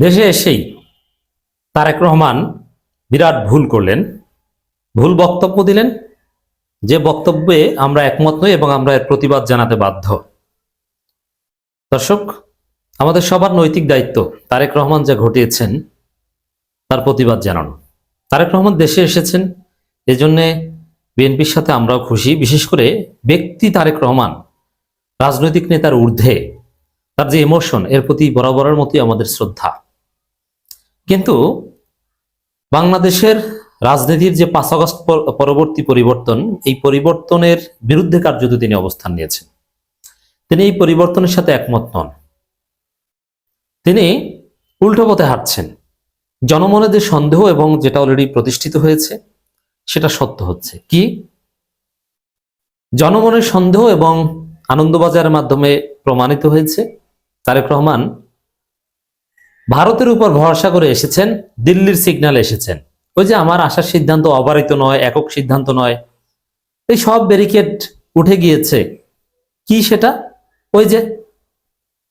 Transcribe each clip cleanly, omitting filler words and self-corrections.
দেশে এসেই তারেক রহমান বিরাট ভুল করলেন, ভুল বক্তব্য দিলেন, যে বক্তব্যে আমরা একমত নই এবং আমরা এর প্রতিবাদ জানাতে বাধ্য। দর্শক, আমাদের সবার নৈতিক দায়িত্ব তারেক রহমান যা ঘটিয়েছেন তার প্রতিবাদ জানানো। তারেক রহমান দেশে এসেছেন, এজন্যে বিএনপির সাথে আমরাও খুশি। বিশেষ করে ব্যক্তি তারেক রহমান রাজনৈতিক নেতার ঊর্ধ্বে, তার যে ইমোশন, এর প্রতি বরাবরের মতোই আমাদের শ্রদ্ধা। কিন্তু বাংলাদেশের রাজনীতির যে 5 আগস্ট পরবর্তী পরিবর্তন, এই পরিবর্তনের বিরুদ্ধে কার্যত তিনি অবস্থান নিয়েছেন। তিনি এই পরিবর্তনের সাথে একমত নন। তিনি উল্টো পথে হাঁটছেন। জনমনে যে সন্দেহ এবং যেটা অলরেডি প্রতিষ্ঠিত হয়েছে সেটা সত্য হচ্ছে কি, জনমনের সন্দেহ এবং আনন্দবাজারের মাধ্যমে প্রমাণিত হয়েছে তারেক রহমান ভারতের উপর ভরসা করে এসেছেন, দিল্লির সিগন্যালে এসেছেন। ওই যে আমার আসার সিদ্ধান্ত অবারিত নয়, একক সিদ্ধান্ত নয়, এই সব ব্যারিকেড উঠে গিয়েছে। কি সেটা? ওই যে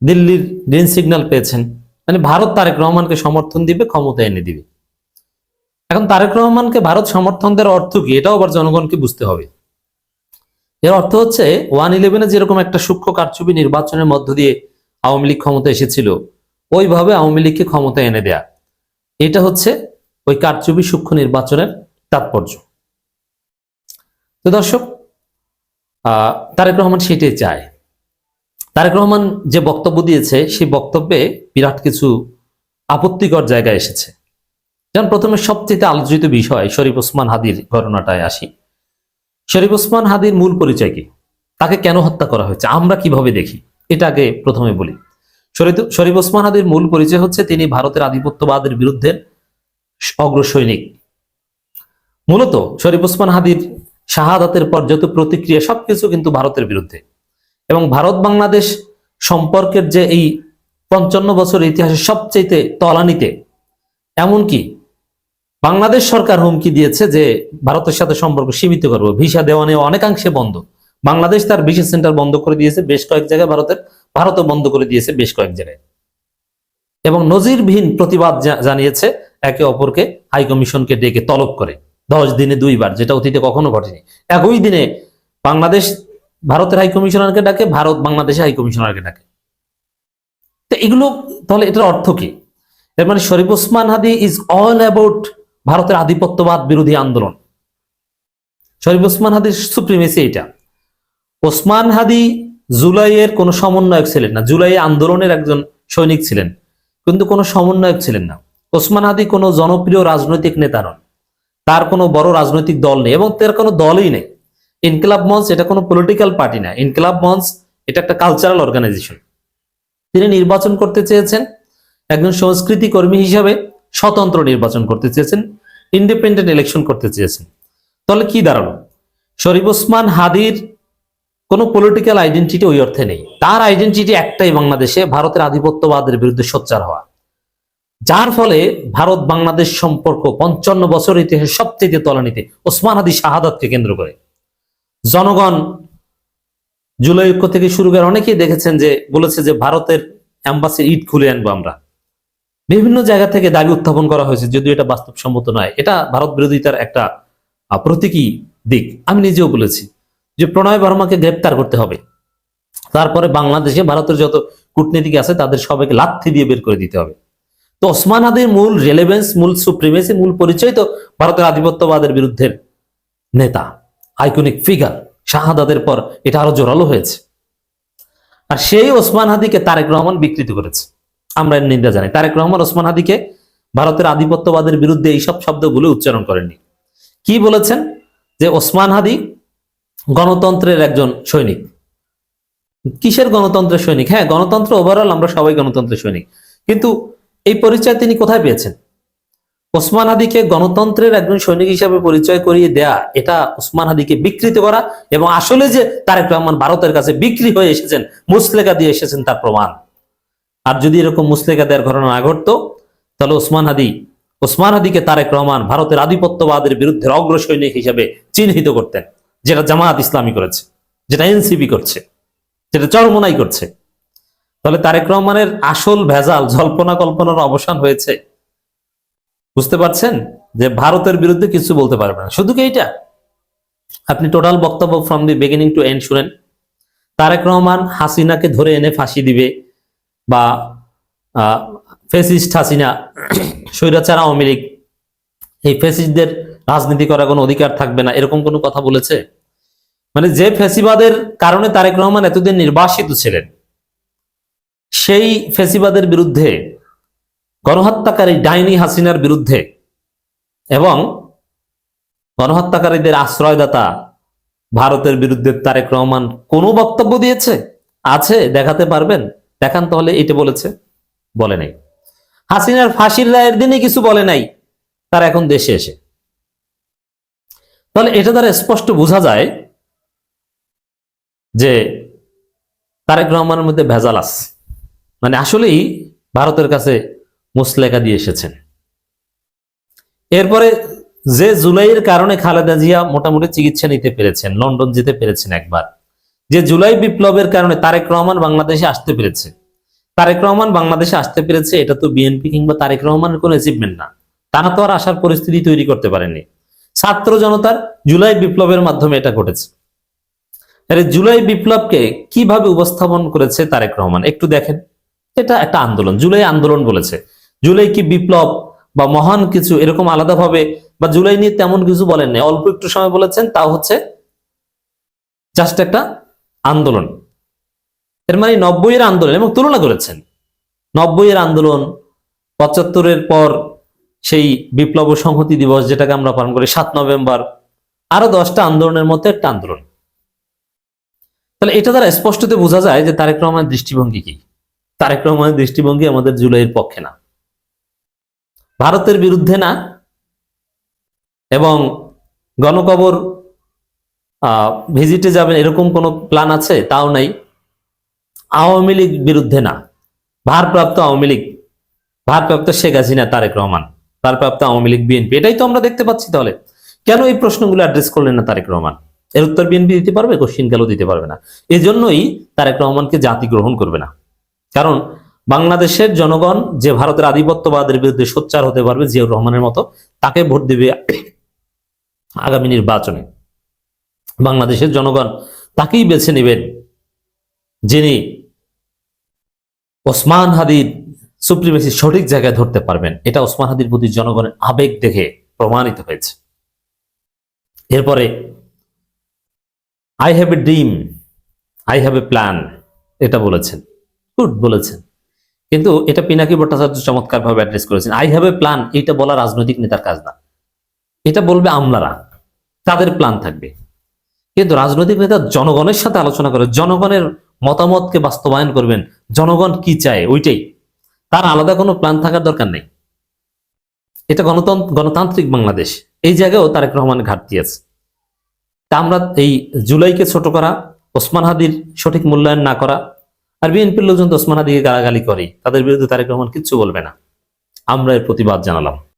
দিল্লির গ্রিন সিগন্যাল পেয়েছেন, মানে ভারত তারেক রহমানকে সমর্থন দিবে, ক্ষমতা এনে দিবে। এখন তারেক রহমানকে ভারত সমর্থন দেওয়ার অর্থ কি, এটাও আবার জনগণকে বুঝতে হবে। এর অর্থ হচ্ছে 1/11-এ যেরকম একটা সূক্ষ্ম কারচুপি নির্বাচনের মধ্য দিয়ে আওয়ামী লীগ ক্ষমতা এসেছিল, ওইভাবে আওয়ামী লীগকে ক্ষমতা এনে দেয়া। এটা হচ্ছে ওই কারচুপি সূক্ষ্ম নির্বাচনের তাৎপর্য। তো দর্শক, তারেক রহমান সেটাই চায়। তারেক রহমান যে বক্তব্য দিয়েছে সেই বক্তব্যে বিরাট কিছু আপত্তিকর জায়গায় এসেছে। যেমন প্রথমে সবচেয়ে আলোচিত বিষয় শরীফ ওসমান হাদির ঘটনাটায় আসি। শরীফ ওসমান হাদির মূল পরিচয় কি, তাকে কেন হত্যা করা হয়েছে, আমরা কিভাবে দেখি, এটা আগে প্রথমে বলি। শরীফ ওসমান হাদির মূল পরিচয় হচ্ছে তিনি ভারতের আধিপত্যবাদের বিরুদ্ধে অগ্রসৈনিক। মূলত শরীফ ওসমান হাদির শাহাদাতের পর যত প্রতিক্রিয়া সবকিছু কিন্তু ভারতের বিরুদ্ধে। এবং ভারত বাংলাদেশ সম্পর্কের যে এই 55 বছর ইতিহাসের সবচেয়ে তলানিতে, এমনকি বাংলাদেশ সরকার হুমকি দিয়েছে যে ভারতের সাথে সম্পর্ক সীমিত করবো, ভিসা দেওয়া নেওয়া অনেকাংশে বন্ধ। বাংলাদেশ তার ভিসা সেন্টার বন্ধ করে দিয়েছে বেশ কয়েক জায়গায়, ভারতও বন্ধ করে দিয়েছে বেশ কয়েক জায়গায়। এবং নজিরবিহীন প্রতিবাদ জানিয়েছে একে অপরকে, হাইকমিশনকে ডেকে তলব করে 10 দিনে 2 বার, যেটা অতীতে কখনো ঘটেনি। একই দিনে বাংলাদেশ ভারতের হাইকমিশনারকে ডাকে, ভারত বাংলাদেশের হাইকমিশনারকে ডাকে। তো এগুলো তাহলে এটার অর্থ কি? এর মানে শরীফ ওসমান হাদি ইজ অল অ্যাবাউট ভারতের আধিপত্যবাদ বিরোধী আন্দোলন। শরীফ ওসমান হাদির সুপ্রিমেসি এটা। ওসমান হাদি জুলাইয়ের কোনো সমন্বয়ক ছিলেন না, জুলাই আন্দোলনের একজন সৈনিক ছিলেন, কিন্তু কোনো সমন্বয়ক ছিলেন না। ওসমান হাদি কোনো জনপ্রিয় রাজনৈতিক নেতা নন, তার কোনো বড় রাজনৈতিক দল নেই এবং তার কোনো দলই নেই। ইনকিলাব মঞ্চ এটা কোনো পলিটিক্যাল পার্টি না, ইনকিলাব মঞ্চ এটা একটা কালচারাল অর্গানাইজেশন। তিনি নির্বাচন করতে চেয়েছেন একজন সংস্কৃতি কর্মী হিসাবে, স্বতন্ত্র নির্বাচন করতে চেয়েছেন, ইন্ডিপেন্ডেন্ট ইলেকশন করতে চেয়েছেন। তাহলে কি দাঁড়ালো? শরীফ ওসমান হাদির কোনো পলিটিক্যাল আইডেন্টিটি ওই অর্থে নেই। তার আইডেন্টিটি একটাই, বাংলাদেশে ভারতের আধিপত্যবাদের বিরুদ্ধে সোচ্চার হওয়া। যার ফলে ভারত বাংলাদেশ সম্পর্ক 55 বছর ইতিহাসে সবচেয়ে তলানিতে ওসমান হাদি শাহাদাতকে কেন্দ্র করে। জনগণ জুলাই ঐক্য থেকে শুরু করে অনেকেই দেখেছেন যে বলেছে যে ভারতের অ্যাম্বাসির ইট খুলে আনবো আমরা। বিভিন্ন জায়গা থেকে দাবি উত্থাপন করা হয়েছে, যদিও এটা বাস্তবসম্মত নয়। এটা ভারত বিরোধিতার একটা প্রতীকী দিক। আমি নিজেও বলেছি যে প্রণয় বর্মাকে গ্রেপ্তার করতে হবে, তারপরে বাংলাদেশে ভারতের যত কূটনীতিক আছে তাদের সবাইকে লাথি দিয়ে বের করে দিতে হবে। তো ওসমান হাদির মূল রেলেভেন্স, মূল সুপ্রিমেসি, মূল পরিচয় তো ভারতের আধিপত্যবাদের বিরুদ্ধে নেতা, আইকনিক ফিগার। শাহাদাতের পর এটা আরো জোরালো হয়েছে। আর সেই ওসমান হাদিকে তারেক রহমান বিকৃত করেছে। আমরা এর নিন্দা জানাই। তারেক রহমান ওসমান হাদিকে ভারতের আধিপত্যবাদের বিরুদ্ধে এইসব শব্দগুলো উচ্চারণ করেননি। কি বলেছেন? যে ওসমান হাদি গণতন্ত্রের একজন সৈনিক। কিসের গণতন্ত্রের সৈনিক? হ্যাঁ, গণতন্ত্র ওভারঅল আমরা সবাই গণতন্ত্রের সৈনিক, কিন্তু এই পরিচয় তিনি কোথায় পেয়েছেন? ওসমান হাদিকে গণতন্ত্রের একজন সৈনিক হিসাবে পরিচয় করিয়ে দেয়া, এটা ওসমান হাদিকে বিকৃত করা এবং আসলে যে তারেক রহমান ভারতের কাছে বিক্রি হয়ে এসেছেন, মুসলেকা দিয়ে এসেছেন, তার প্রমাণ। আর যদি এরকম মুসলেকা দেওয়ার ঘটনা না ঘটতো, তাহলে ওসমান হাদিকে তারেক রহমান ভারতের আধিপত্যবাদের বিরুদ্ধে অগ্রসৈনিক হিসাবে চিহ্নিত করতেন, যেটা জামায়াত ইসলামী করেছে, যেটা এনসিপি করছে, যেটা চরমোনাই করছে। তাহলে তারেক রহমানের আসল ভেজাল জল্পনা কল্পনার অবসান হয়েছে। বুঝতে পারছেন যে ভারতের বিরুদ্ধে কিছু বলতে পারবে না। শুধু কি এইটা? আপনি টোটাল বক্তব্য from the beginning to end শুনেন। তারেক রহমান হাসিনাকে ধরে এনে ফাঁসি দিবে, বা ফেসিস্ট হাসিনা, স্বৈরাচার আওয়ামী লীগ, এই ফেসিস্টদের রাজনীতি করার কোনো অধিকার থাকবে না, এরকম কোনো কথা বলেছে? মানে যে ফেসিবাদের কারণে তারেক রহমান এতদিন নির্বাসিত ছিলেন, সেই ফেসিবাদের বিরুদ্ধে, গণহত্যাকারী ডাইনি হাসিনার বিরুদ্ধে এবং গণহত্যাকারীদের আশ্রয়দাতা ভারতের বিরুদ্ধে তারেক রহমান কোনো বক্তব্য দিয়েছে? আছে? দেখাতে পারবেন? দেখান তাহলে। এটা বলেছে? বলে নাই। হাসিনার ফাঁসির রায়ের দিনে কিছু বলে নাই, তার এখন দেশে এসে। তাহলে এটা দ্বারা স্পষ্ট বোঝা যায় যে তারেক রহমানের মধ্যে ভেজাল আছে। মানে আসলেই ভারতের কাছে মুসলেকা দিয়ে এসেছেন। এরপরে যে জুলাইয়ের কারণে খালেদা জিয়া মোটামুটি চিকিৎসা নিতে পেরেছেন, লন্ডন যেতে পেরেছেন একবার, যে জুলাই বিপ্লবের কারণে তারেক রহমান বাংলাদেশে আসতে পেরেছে, তারেক রহমান বাংলাদেশে আসতে পেরেছে, এটা তো বিএনপি কিংবা তারেক রহমানের কোনো অ্যাচিভমেন্ট না। তারা তো আর আসার পরিস্থিতি তৈরি করতে পারেনি। ছাত্র জনতার জুলাই বিপ্লবের মাধ্যমে এটা ঘটেছে। আরে জুলাই বিপ্লবকে কিভাবে উপস্থাপন করেছে তারেক রহমান একটু দেখেন। এটা একটা আন্দোলন, জুলাই আন্দোলন বলেছে। জুলাই কি বিপ্লব বা মহান কিছু এরকম আলাদাভাবে বা জুলাই নিয়ে তেমন কিছু বলেন নাই, অল্প একটু সময় বলেছেন, তাও হচ্ছে জাস্ট একটা আন্দোলন। এর মানে 90-এর আন্দোলন এবং তুলনা করেছেন 90-এর আন্দোলন, 75-এর পর সেই বিপ্লব ও সংহতি দিবস যেটাকে আমরা পালন করি 7 নভেম্বর, আরো 10টা আন্দোলনের মধ্যে একটা আন্দোলন। তাহলে এটা দ্বারা স্পষ্টতে বোঝা যায় যে তারেক রহমানের দৃষ্টিভঙ্গি কি। তারেক রহমানের দৃষ্টিভঙ্গি আমাদের জুলাইয়ের পক্ষে না, ভারতের বিরুদ্ধে না, এবং গণকবর ভিজিটে যাবেন এরকম কোনো প্ল্যান আছে তাও নাই। আওয়ামী লীগ বিরুদ্ধে না, ভারপ্রাপ্ত আওয়ামী লীগ, ভারপ্রাপ্ত শেখ হাসিনা, তারেক রহমান, ভারপ্রাপ্ত আওয়ামী লীগ, বিএনপি, এটাই তো আমরা দেখতে পাচ্ছি। তাহলে কেন এই প্রশ্নগুলো অ্যাড্রেস করলেন না তারেক রহমান? এর উত্তর বিএনপি দিতে পারবে? কোশ্চিন কালও দিতে পারবে না। এই জন্যই তারেক রহমানকে জাতি গ্রহণ করবে না। কারণ বাংলাদেশের জনগণ যে ভারতের আধিপত্যবাদের বিরুদ্ধে সোচ্চার হতে পারবে, জিয়াউর রহমানের মতো, তাকে ভোট দেবে আগামী নির্বাচনে। বাংলাদেশের জনগণ তাকেই বেছে নেবেন যিনি ওসমান হাদির সুপ্রিমেসি সঠিক জায়গায় ধরতে পারবেন। এটা ওসমান হাদির প্রতি জনগণের আবেগ দেখে প্রমাণিত হয়েছে। এরপরে I have a dream, I have a plan, এটা বলেছেন, গুড বলেছেন। কিন্তু এটা পিনাকি ভট্টাচার্য চমৎকার ভাবে অ্যাড্রেস করেছেন। আই হ্যাভ এ প্ল্যান এটা বলা রাজনৈতিক নেতার কাজ না, এটা বলবে আমলারা, তাদের প্ল্যান থাকবে। কিন্তু রাজনৈতিক নেতা জনগণের সাথে আলোচনা করে জনগণের মতামতকে বাস্তবায়ন করবেন, জনগণ কি চায় ওইটাই, তার আলাদা কোনো প্ল্যান থাকার দরকার নেই। এটা গণতান্ত্রিক বাংলাদেশ, এই জায়গায়ও তারেক রহমানের ঘাটতি আছে। তা আমরা এই জুলাইকে ছোট করা, ওসমান হাদির সঠিক মূল্যায়ন না করা, আর বিএনপির লোকজন তো ওসমান হাদিকে গালাগালি করে, তাদের বিরুদ্ধে তারেক রহমান কিচ্ছু বলবে না, আমরা এর প্রতিবাদ জানালাম।